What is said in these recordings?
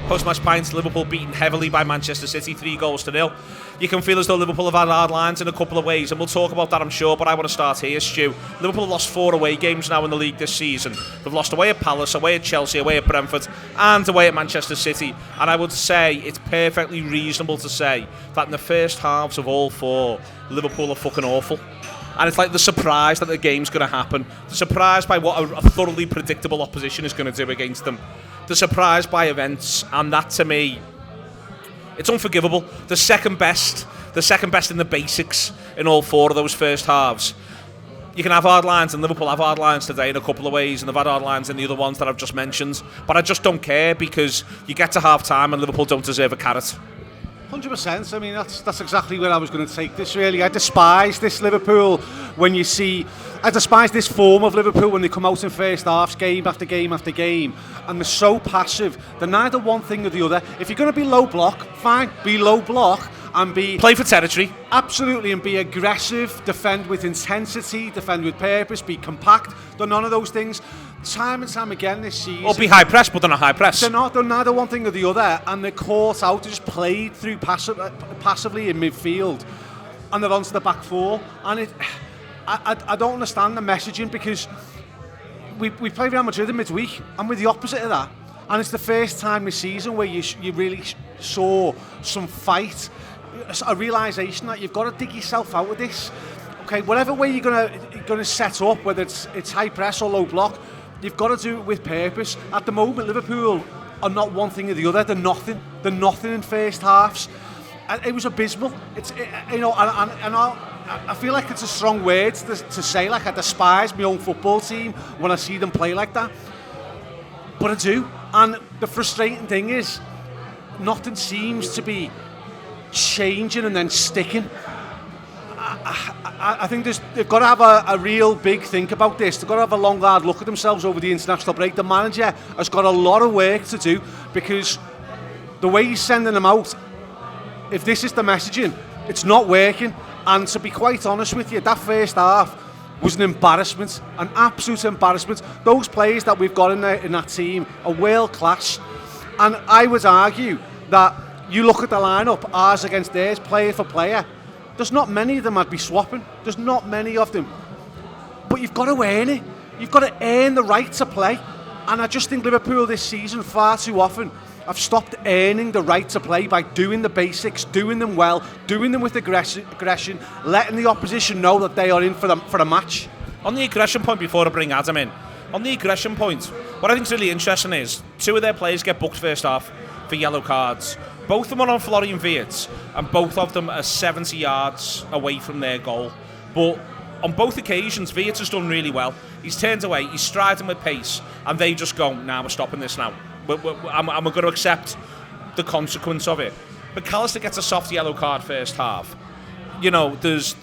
Post-match Pint, Liverpool beaten heavily by Manchester City, 3-0. You can feel as though Liverpool have had hard lines in a couple of ways, and we'll talk about that, I'm sure, but I want to start here, Stu. Liverpool have lost 4 away games now in the league this season. They've lost away at Palace, away at Chelsea, away at Brentford, and away at Manchester City. And I would say it's perfectly reasonable to say that in the first halves of all 4, Liverpool are fucking awful. And it's like the surprise that the game's going to happen. The surprise by what a thoroughly predictable opposition is going to do against them. The surprise by events, and that to me, it's unforgivable. The second best in the basics in all 4 of those first halves. You can have hard lines, and Liverpool have hard lines today in a couple of ways, and they've had hard lines in the other ones that I've just mentioned. But I just don't care, because you get to half time and Liverpool don't deserve a carrot. 100%. I mean, that's exactly where I was going to take this, really. I despise this Liverpool I despise this form of Liverpool when they come out in first halves, game after game after game, and they're so passive. They're neither one thing or the other. If you're going to be low block, fine, be low block and play for territory. Absolutely, and be aggressive, defend with intensity, defend with purpose, be compact. They're none of those things. Time and time again this season. Or be high press, but they're not high press. They're neither one thing or the other, and they're caught out, just played through passively in midfield, and they're onto the back 4. And I don't understand the messaging, because we play Real Madrid in midweek, and we're the opposite of that. And it's the first time this season where you really saw some fight, a realisation that you've got to dig yourself out of this. Okay, whatever way you're gonna set up, whether it's high press or low block, you've got to do it with purpose. At the moment, Liverpool are not one thing or the other. They're nothing. They're nothing in first halves. And it was abysmal. I feel like it's a strong word to say. Like, I despise my own football team when I see them play like that. But I do. And the frustrating thing is, nothing seems to be changing and then sticking. I think they've got to have a real big think about this. They've got to have a long, hard look at themselves over the international break. The manager has got a lot of work to do, because the way he's sending them out, if this is the messaging, it's not working. And to be quite honest with you, that first half was an embarrassment, an absolute embarrassment. Those players that we've got in that team are world class. And I would argue that you look at the lineup, ours against theirs, player for player, there's not many of them I'd be swapping. There's not many of them. But you've got to earn it. You've got to earn the right to play. And I just think Liverpool this season, far too often, have stopped earning the right to play by doing the basics, doing them well, doing them with aggression, letting the opposition know that they are in for a match. On the aggression point, before I bring Adam in, on the aggression point, what I think is really interesting is 2 of their players get booked first half for yellow cards. Both of them are on Florian Wirtz, and both of them are 70 yards away from their goal. But on both occasions, Wirtz has done really well. He's turned away, he's striding with pace, and they just go, nah, we're stopping this now. I'm going to accept the consequence of it. But McAllister gets a soft yellow card first half. You know, there's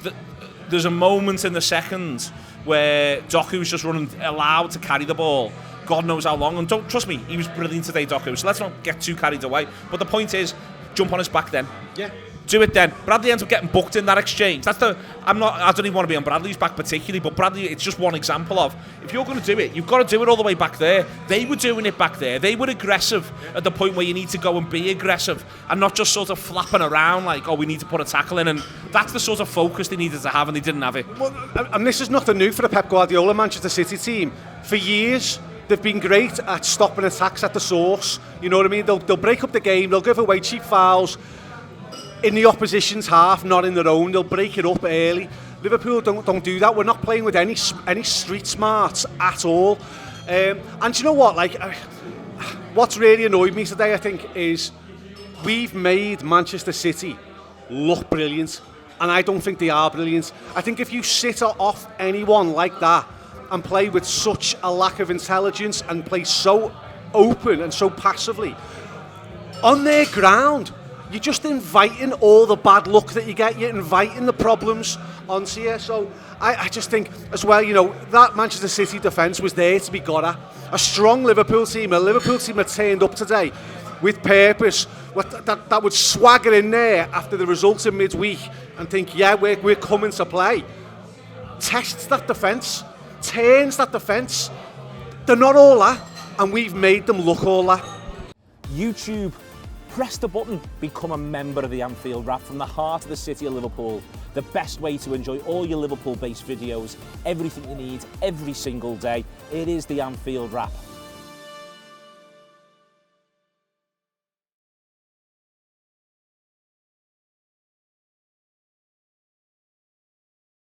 a moment in the second where Doku's just allowed to carry the ball God knows how long, and don't trust me, he was brilliant today, Doku, so let's not get too carried away. But the point is, jump on his back then. Yeah. Do it then. Bradley ends up getting booked in that exchange. I don't even want to be on Bradley's back particularly, but Bradley, it's just one example of, if you're going to do it, you've got to do it all the way back there. They were doing it back there. They were aggressive at the point where you need to go and be aggressive, and not just sort of flapping around like, oh, we need to put a tackle in, and that's the sort of focus they needed to have, and they didn't have it. Well, and this is nothing new for the Pep Guardiola Manchester City team. For years, they've been great at stopping attacks at the source. You know what I mean? They'll break up the game, they'll give away cheap fouls in the opposition's half, not in their own. They'll break it up early. Liverpool don't do that. We're not playing with any street smarts at all. And do you know what? What's really annoyed me today, I think, is we've made Manchester City look brilliant, and I don't think they are brilliant. I think if you sit off anyone like that and play with such a lack of intelligence and play so open and so passively on their ground, you're just inviting all the bad luck that you get. You're inviting the problems onto you. So I just think as well, you know, that Manchester City defence was there to be got at. A strong Liverpool team, that turned up today with purpose, that would swagger in there after the results in midweek and think, yeah, we're coming to play. Tests that defence, turns that defence. They're not all that, and we've made them look all that. YouTube, press the button, become a member of the Anfield Wrap from the heart of the city of Liverpool. The best way to enjoy all your Liverpool-based videos, everything you need, every single day. It is the Anfield Wrap.